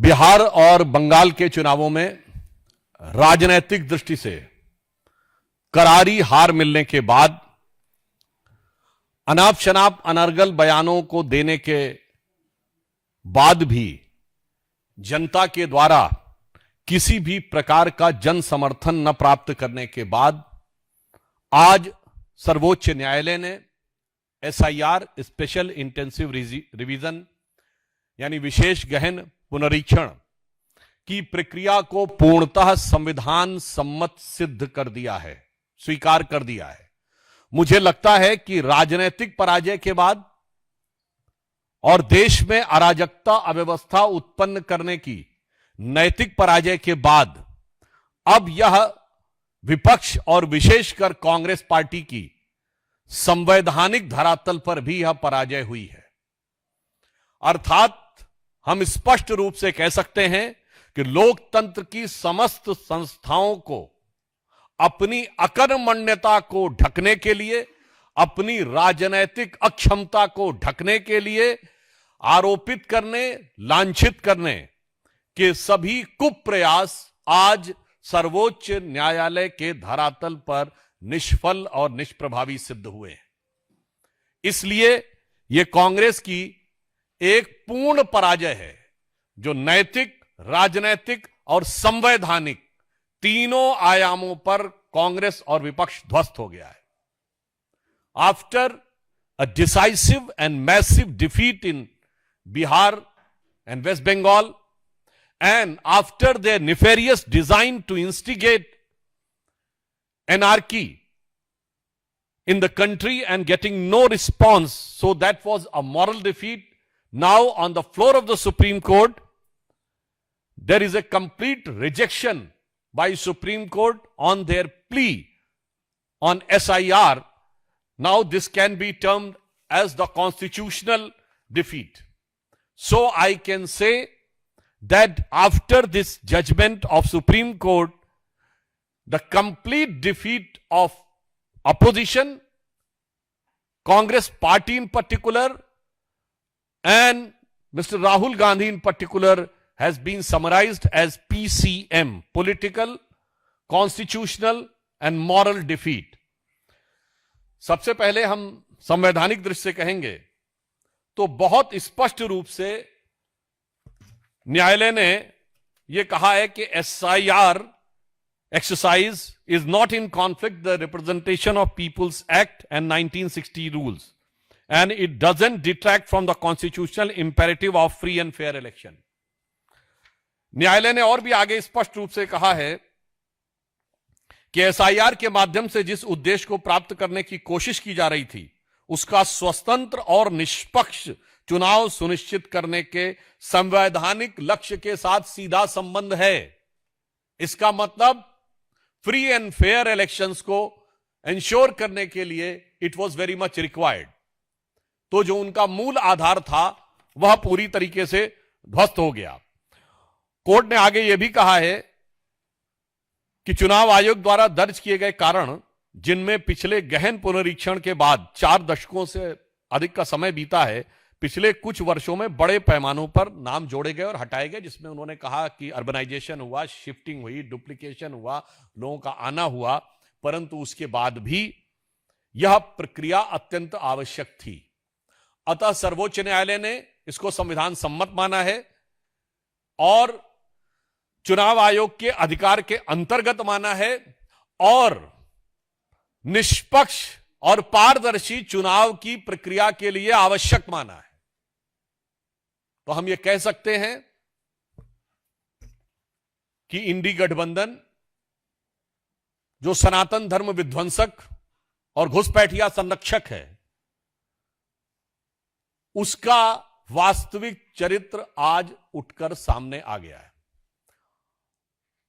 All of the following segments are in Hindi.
बिहार और बंगाल के चुनावों में राजनीतिक दृष्टि से करारी हार मिलने के बाद अनाप शनाप अनर्गल बयानों को देने के बाद भी जनता के द्वारा किसी भी प्रकार का जन समर्थन न प्राप्त करने के बाद आज सर्वोच्च न्यायालय ने एसआईआर स्पेशल इंटेंसिव रिवीजन यानी विशेष गहन पुनरीक्षण की प्रक्रिया को पूर्णतः संविधान सम्मत सिद्ध कर दिया है, स्वीकार कर दिया है। मुझे लगता है कि राजनीतिक पराजय के बाद और देश में अराजकता अव्यवस्था उत्पन्न करने की नैतिक पराजय के बाद अब यह विपक्ष और विशेषकर कांग्रेस पार्टी की संवैधानिक धरातल पर भी यह पराजय हुई है। अर्थात हम स्पष्ट रूप से कह सकते हैं कि लोकतंत्र की समस्त संस्थाओं को अपनी अकर्मण्यता को ढकने के लिए, अपनी राजनैतिक अक्षमता को ढकने के लिए आरोपित करने, लांछित करने के सभी कुप्रयास आज सर्वोच्च न्यायालय के धरातल पर निष्फल और निष्प्रभावी सिद्ध हुए हैं। इसलिए यह कांग्रेस की एक पूर्ण पराजय है जो नैतिक, राजनैतिक और संवैधानिक तीनों आयामों पर कांग्रेस और विपक्ष ध्वस्त हो गया है। After a decisive and massive defeat in Bihar and West Bengal and after their nefarious design to instigate anarchy in the country and getting no response, so that was a moral defeat. Now on the floor of the Supreme Court, there is a complete rejection by Supreme Court on their plea on SIR. Now this can be termed as the constitutional defeat. So I can say that after this judgment of Supreme Court, the complete defeat of opposition, Congress party in particular, and Mr. Rahul Gandhi in particular has been summarized as PCM, political, constitutional and moral defeat. सबसे पहले हम संवैधानिक दृष्टि से कहेंगे तो बहुत स्पष्ट रूप से न्यायालय ने यह कहा है कि SIR exercise is not in conflict the representation of people's act and 1960 rules and it doesn't detract from the constitutional imperative of free and fair election. न्यायालय ने और भी आगे स्पष्ट रूप से कहा है कि एसआईआर के माध्यम से जिस उद्देश्य को प्राप्त करने की कोशिश की जा रही थी उसका स्वतंत्र और निष्पक्ष चुनाव सुनिश्चित करने के संवैधानिक लक्ष्य के साथ सीधा संबंध है। इसका मतलब फ्री एंड फेयर इलेक्शंस को इंश्योर करने के लिए it was very much required. तो जो उनका मूल आधार था वह पूरी तरीके से ध्वस्त हो गया। कोर्ट ने आगे यह भी कहा है कि चुनाव आयोग द्वारा दर्ज किए गए कारण जिनमें पिछले गहन पुनरीक्षण के बाद 4 दशकों से अधिक का समय बीता है, पिछले कुछ वर्षों में बड़े पैमानों पर नाम जोड़े गए और हटाए गए, जिसमें उन्होंने कहा कि अर्बनाइजेशन हुआ, शिफ्टिंग हुई, डुप्लीकेशन हुआ, लोगों का आना हुआ, परंतु उसके बाद भी यह प्रक्रिया अत्यंत आवश्यक थी। अतः सर्वोच्च न्यायालय ने इसको संविधान सम्मत माना है और चुनाव आयोग के अधिकार के अंतर्गत माना है और निष्पक्ष और पारदर्शी चुनाव की प्रक्रिया के लिए आवश्यक माना है। तो हम यह कह सकते हैं कि इंडी गठबंधन जो सनातन धर्म विध्वंसक और घुसपैठिया संरक्षक है, उसका वास्तविक चरित्र आज उठकर सामने आ गया है।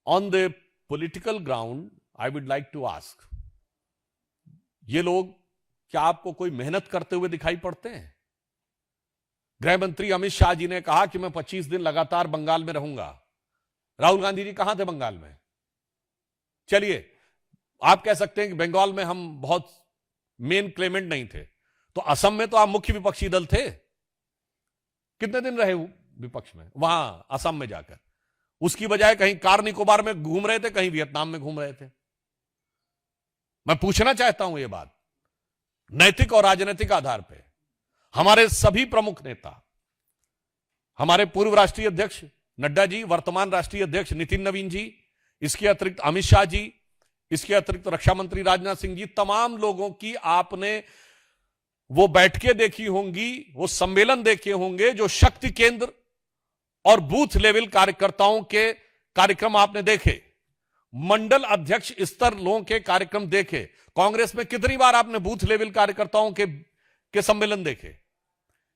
On the political ground I would like to ask, ये लोग क्या आपको कोई मेहनत करते हुए दिखाई पड़ते हैं? गृह मंत्री अमित शाह जी ने कहा कि मैं 25 दिन लगातार बंगाल में रहूंगा। राहुल गांधी जी कहां थे बंगाल में? चलिए आप कह सकते हैं कि बंगाल में हम बहुत मेन क्लेमेंट नहीं थे, तो असम में तो आप मुख्य विपक्षी दल थे। कितने दिन रहे विपक्ष में, वहां असम में जाकर। उसकी बजाय कहीं कार निकोबार में घूम रहे थे, कहीं वियतनाम में घूम रहे थे। मैं पूछना चाहता हूं, यह बात नैतिक और राजनीतिक आधार पर हमारे सभी प्रमुख नेता, हमारे पूर्व राष्ट्रीय अध्यक्ष नड्डा जी, वर्तमान राष्ट्रीय अध्यक्ष नितिन नवीन जी, इसके अतिरिक्त अमित शाह जी, इसके अतिरिक्त रक्षा मंत्री राजनाथ सिंह जी, तमाम लोगों की आपने वो बैठकें देखी होंगी, वो सम्मेलन देखे होंगे, जो शक्ति केंद्र और बूथ लेवल कार्यकर्ताओं के कार्यक्रम आपने देखे, मंडल अध्यक्ष स्तर लोगों के कार्यक्रम देखे। कांग्रेस में कितनी बार आपने बूथ लेवल कार्यकर्ताओं के सम्मेलन देखे,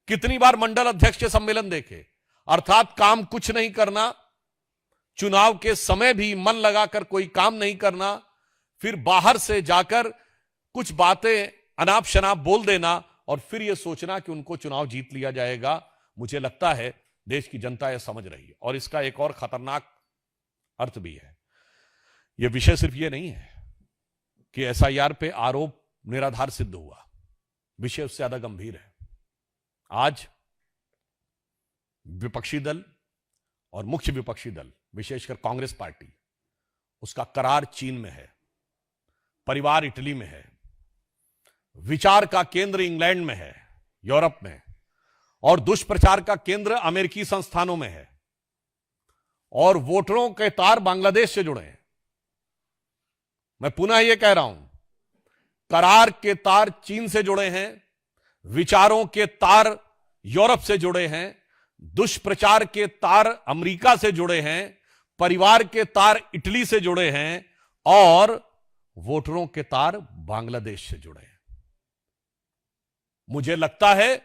कितनी बार मंडल अध्यक्ष के सम्मेलन देखे। अर्थात काम कुछ नहीं करना, चुनाव के समय भी मन लगाकर कोई काम नहीं करना, फिर बाहर से जाकर कुछ बातें अनाप शनाप बोल देना और फिर यह सोचना कि उनको चुनाव जीत लिया जाएगा। मुझे लगता है देश की जनता यह समझ रही है। और इसका एक और खतरनाक अर्थ भी है। यह विषय सिर्फ यह नहीं है कि एसआईआर पे आरोप निराधार सिद्ध हुआ, विषय उससे ज्यादा गंभीर है। आज विपक्षी दल और मुख्य विपक्षी दल, विशेषकर कांग्रेस पार्टी, उसका करार चीन में है, परिवार इटली में है, विचार का केंद्र इंग्लैंड में है, यूरोप में, और दुष्प्रचार का केंद्र अमेरिकी संस्थानों में है, और वोटरों के तार बांग्लादेश से जुड़े हैं। मैं पुनः यह कह रहा हूं, करार के तार चीन से जुड़े हैं, विचारों के तार यूरोप से जुड़े हैं, दुष्प्रचार के तार अमेरिका से जुड़े हैं, परिवार के तार इटली से जुड़े हैं, और वोटरों के तार बांग्लादेश से जुड़े हैं। मुझे लगता है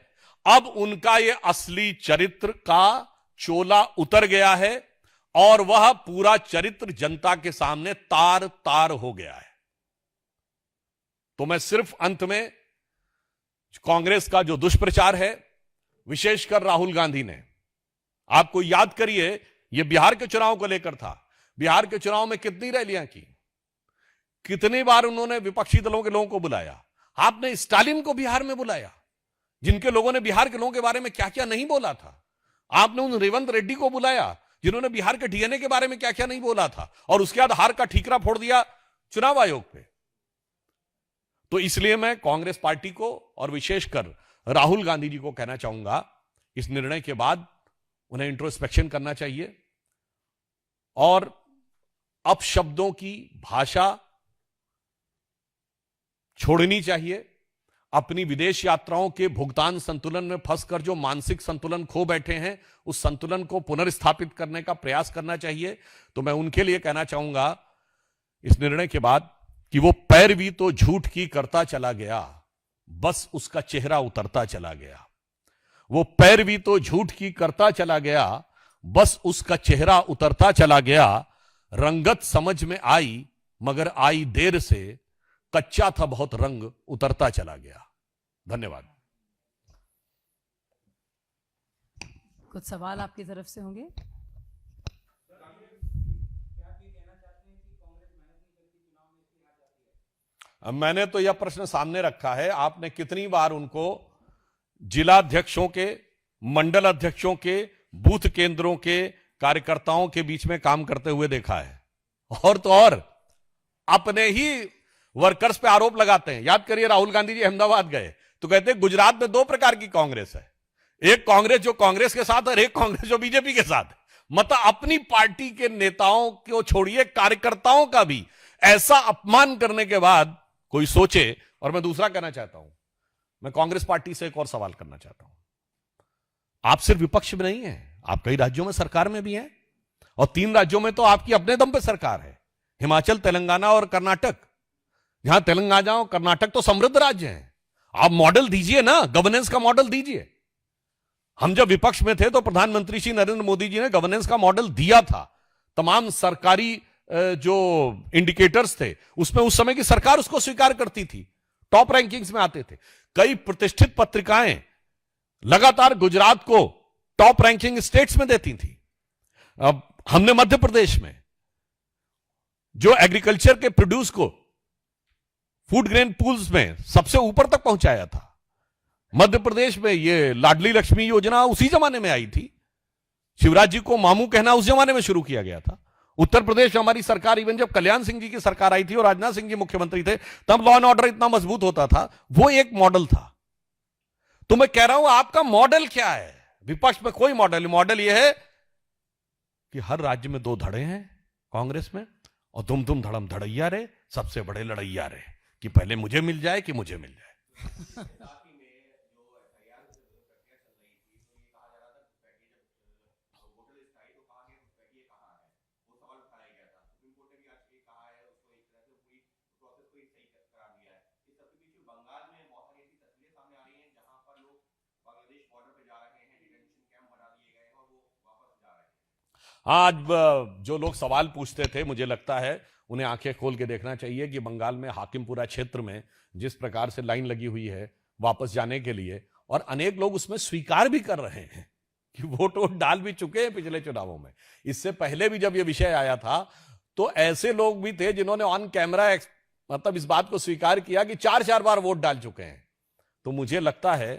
अब उनका यह असली चरित्र का चोला उतर गया है और वह पूरा चरित्र जनता के सामने तार तार हो गया है। तो मैं सिर्फ अंत में कांग्रेस का जो दुष्प्रचार है, विशेषकर राहुल गांधी ने, आपको याद करिए, यह बिहार के चुनाव को लेकर था। बिहार के चुनाव में कितनी रैलियां की, कितनी बार उन्होंने विपक्षी दलों के लोगों को बुलाया। आपने स्टालिन को बिहार में बुलाया, जिनके लोगों ने बिहार के लोगों के बारे में क्या क्या नहीं बोला था। आपने उन रेवंत रेड्डी को बुलाया, जिन्होंने बिहार के डीएनए के बारे में क्या क्या नहीं बोला था, और उसके बाद हार का ठीकरा फोड़ दिया चुनाव आयोग पे। तो इसलिए मैं कांग्रेस पार्टी को और विशेषकर राहुल गांधी जी को कहना चाहूंगा, इस निर्णय के बाद उन्हें इंट्रोस्पेक्शन करना चाहिए और अपशब्दों की भाषा छोड़नी चाहिए। अपनी विदेश यात्राओं के भुगतान संतुलन में फंसकर जो मानसिक संतुलन खो बैठे हैं, उस संतुलन को पुनर्स्थापित करने का प्रयास करना चाहिए। तो मैं उनके लिए कहना चाहूंगा इस निर्णय के बाद कि वो पैरवी तो झूठ की करता चला गया, बस उसका चेहरा उतरता चला गया। वो पैरवी तो झूठ की करता चला गया, बस उसका चेहरा उतरता चला गया। रंगत समझ में आई मगर आई देर से, कच्चा था बहुत रंग उतरता चला गया। धन्यवाद। कुछ सवाल आपकी तरफ से होंगे? मैंने तो यह प्रश्न सामने रखा है, आपने कितनी बार उनको जिलाध्यक्षों के, मंडल अध्यक्षों के, बूथ केंद्रों के कार्यकर्ताओं के बीच में काम करते हुए देखा है? और तो और अपने ही वर्कर्स पे आरोप लगाते हैं। याद करिए, राहुल गांधी जी अहमदाबाद गए तो कहते हैं गुजरात में दो प्रकार की कांग्रेस है, एक कांग्रेस जो कांग्रेस के साथ और एक कांग्रेस जो बीजेपी के साथ है। मतलब अपनी पार्टी के नेताओं को छोड़िए, कार्यकर्ताओं का भी ऐसा अपमान करने के बाद कोई सोचे। और मैं दूसरा कहना चाहता हूं, मैं कांग्रेस पार्टी से एक और सवाल करना चाहता हूं। आप सिर्फ विपक्ष में नहीं है, आप कई राज्यों में सरकार में भी हैं, और 3 राज्यों में तो आपकी अपने दम पे सरकार है, हिमाचल, तेलंगाना और कर्नाटक। यहां तेलंगाना और कर्नाटक तो समृद्ध राज्य हैं। आप मॉडल दीजिए ना, गवर्नेंस का मॉडल दीजिए। हम जब विपक्ष में थे तो प्रधानमंत्री श्री नरेंद्र मोदी जी ने गवर्नेंस का मॉडल दिया था। तमाम सरकारी जो इंडिकेटर्स थे उसमें उस समय की सरकार उसको स्वीकार करती थी, टॉप रैंकिंग्स में आते थे। कई प्रतिष्ठित पत्रिकाएं लगातार गुजरात को टॉप रैंकिंग स्टेट्स में देती थी। अब हमने मध्य प्रदेश में जो एग्रीकल्चर के प्रोड्यूस को फूड ग्रेन पूल्स में सबसे ऊपर तक पहुंचाया था। मध्य प्रदेश में ये लाडली लक्ष्मी योजना उसी जमाने में आई थी। शिवराज जी को मामू कहना उस जमाने में शुरू किया गया था। उत्तर प्रदेश में हमारी सरकार, इवन जब कल्याण सिंह जी की सरकार आई थी और राजनाथ सिंह जी मुख्यमंत्री थे, तब लॉ एंड ऑर्डर इतना मजबूत होता था। वो एक मॉडल था। तो मैं कह रहा हूं, आपका मॉडल क्या है? विपक्ष में कोई मॉडल यह है कि हर राज्य में दो धड़े हैं कांग्रेस में, और दुम धड़म धड़ैया रे, सबसे बड़े लड़ैया रे, कि पहले मुझे मिल जाए कि मुझे मिल जाए। आज जो लोग सवाल पूछते थे, मुझे लगता है उन्हें आंखें खोल के देखना चाहिए कि बंगाल में हाकिमपुरा क्षेत्र में जिस प्रकार से लाइन लगी हुई है वापस जाने के लिए, और अनेक लोग उसमें स्वीकार भी कर रहे हैं कि वोट डाल भी चुके हैं पिछले चुनावों में। इससे पहले भी जब यह विषय आया था तो ऐसे लोग भी थे जिन्होंने ऑन कैमरा मतलब इस बात को स्वीकार किया कि 4-4 बार वोट डाल चुके हैं। तो मुझे लगता है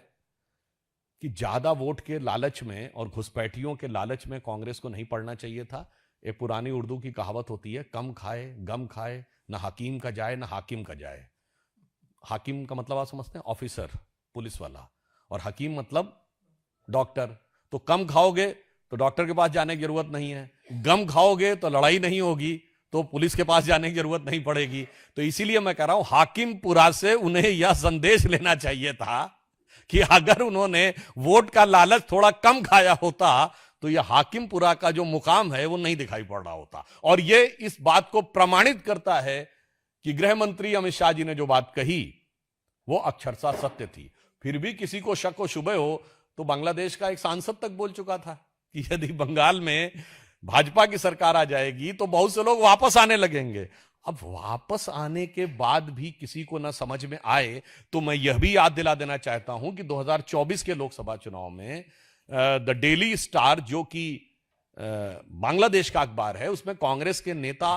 कि ज्यादा वोट के लालच में और घुसपैठियों के लालच में कांग्रेस को नहीं पड़ना चाहिए था। एक पुरानी उर्दू की कहावत होती है, कम खाए गम खाए, ना हकीम का जाए ना हाकिम का जाए। हाकिम का मतलब आप समझते हैं, ऑफिसर, पुलिस वाला, और हकीम मतलब डॉक्टर। तो कम खाओगे तो डॉक्टर के पास जाने की जरूरत नहीं है, गम खाओगे तो लड़ाई नहीं होगी, तो पुलिस के पास जाने की जरूरत नहीं पड़ेगी। तो इसीलिए मैं कह रहा हूं, हाकिमपुरा से उन्हें यह संदेश लेना चाहिए था कि अगर उन्होंने वोट का लालच थोड़ा कम खाया होता तो यह हाकिमपुरा का जो मुकाम है वो नहीं दिखाई पड़ रहा होता। और यह इस बात को प्रमाणित करता है कि गृह मंत्री अमित शाह जी ने जो बात कही वो अक्षरशः सत्य थी। फिर भी किसी को शक व शुबह हो तो बांग्लादेश का एक सांसद तक बोल चुका था कि यदि बंगाल में भाजपा की सरकार आ जाएगी तो बहुत से लोग वापस आने लगेंगे। अब वापस आने के बाद भी किसी को ना समझ में आए तो मैं यह भी याद दिला देना चाहता हूं कि 2024 के लोकसभा चुनाव में द डेली स्टार, जो कि बांग्लादेश का अखबार है, उसमें कांग्रेस के नेता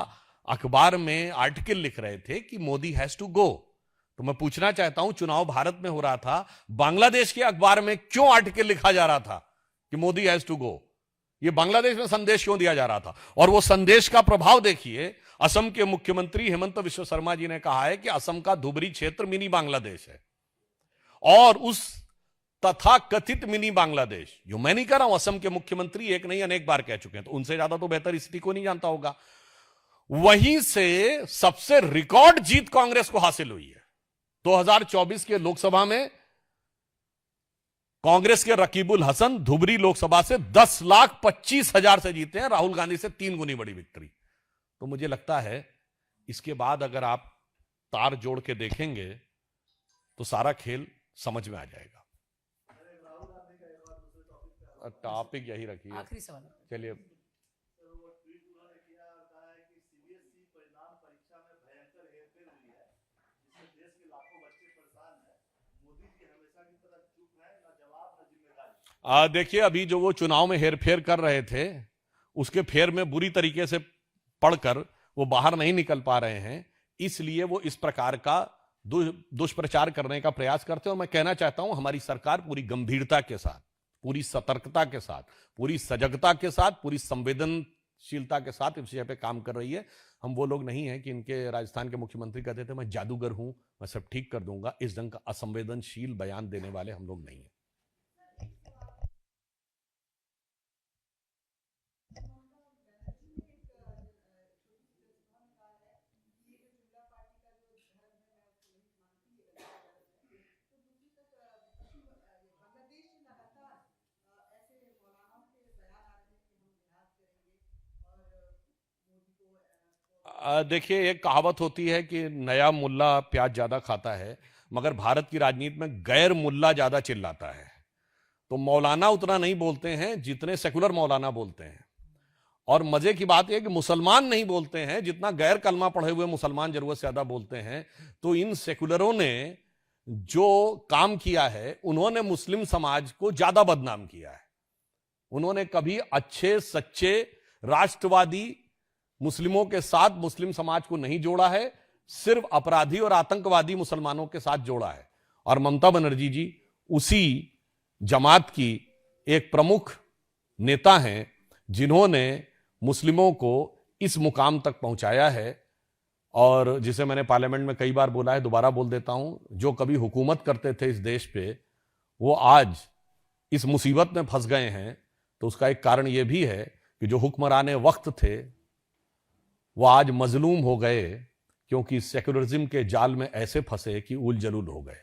अखबार में आर्टिकल लिख रहे थे कि मोदी हैज टू गो। तो मैं पूछना चाहता हूं, चुनाव भारत में हो रहा था, बांग्लादेश के अखबार में क्यों आर्टिकल लिखा जा रहा था कि मोदी हैज टू गो? ये बांग्लादेश में संदेश क्यों दिया जा रहा था? और वो संदेश का प्रभाव देखिए। असम के मुख्यमंत्री हेमंत बिश्व शर्मा जी ने कहा है कि असम का धुबरी क्षेत्र मिनी बांग्लादेश है, और उस तथाकथित मिनी बांग्लादेश, जो मैं नहीं कह रहा हूं, असम के मुख्यमंत्री एक नहीं अनेक बार कह चुके हैं, तो उनसे ज्यादा तो बेहतर स्थिति को नहीं जानता होगा। वहीं से सबसे रिकॉर्ड जीत कांग्रेस को हासिल हुई है। 2024 के लोकसभा में कांग्रेस के रकीबुल हसन धुबरी लोकसभा से 10,25,000 से जीते हैं, राहुल गांधी से 3 गुनी बड़ी विक्ट्री। तो मुझे लगता है इसके बाद अगर आप तार जोड़ के देखेंगे तो सारा खेल समझ में आ जाएगा। टॉपिक यही रखिए, आखिरी सवाल। चलिए। देखिए, अभी जो वो चुनाव में हेरफेर कर रहे थे उसके फेर में बुरी तरीके से पढ़कर वो बाहर नहीं निकल पा रहे हैं, इसलिए वो इस प्रकार का दुष्प्रचार करने का प्रयास करते हैं। और मैं कहना चाहता हूं, हमारी सरकार पूरी गंभीरता के साथ, पूरी सतर्कता के साथ, पूरी सजगता के साथ, पूरी संवेदनशीलता के साथ इस विषय पे काम कर रही है। हम वो लोग नहीं हैं कि इनके राजस्थान के मुख्यमंत्री कहते थे मैं जादूगर हूं, मैं सब ठीक कर दूंगा। इस ढंग का असंवेदनशील बयान देने वाले हम लोग नहीं हैं। देखिए, एक कहावत होती है कि नया मुल्ला प्याज ज्यादा खाता है, मगर भारत की राजनीति में गैर मुल्ला ज्यादा चिल्लाता है। तो मौलाना उतना नहीं बोलते हैं जितने सेकुलर मौलाना बोलते हैं, और मजे की बात यह कि मुसलमान नहीं बोलते हैं जितना गैर कलमा पढ़े हुए मुसलमान जरूरत से ज्यादा बोलते हैं। तो इन सेकुलरों ने जो काम किया है, उन्होंने मुस्लिम समाज को ज्यादा बदनाम किया है। उन्होंने कभी अच्छे सच्चे राष्ट्रवादी मुस्लिमों के साथ मुस्लिम समाज को नहीं जोड़ा है, सिर्फ अपराधी और आतंकवादी मुसलमानों के साथ जोड़ा है। और ममता बनर्जी जी उसी जमात की एक प्रमुख नेता हैं जिन्होंने मुस्लिमों को इस मुकाम तक पहुंचाया है, और जिसे मैंने पार्लियामेंट में कई बार बोला है, दोबारा बोल देता हूं, जो कभी हुकूमत करते थे इस देश पे, वो आज इस मुसीबत में फंस गए हैं। तो उसका एक कारण यह भी है कि जो हुक्मराने वक्त थे वो आज मजलूम हो गए, क्योंकि सेक्युलरिज्म के जाल में ऐसे फंसे कि उल जलूल हो गए।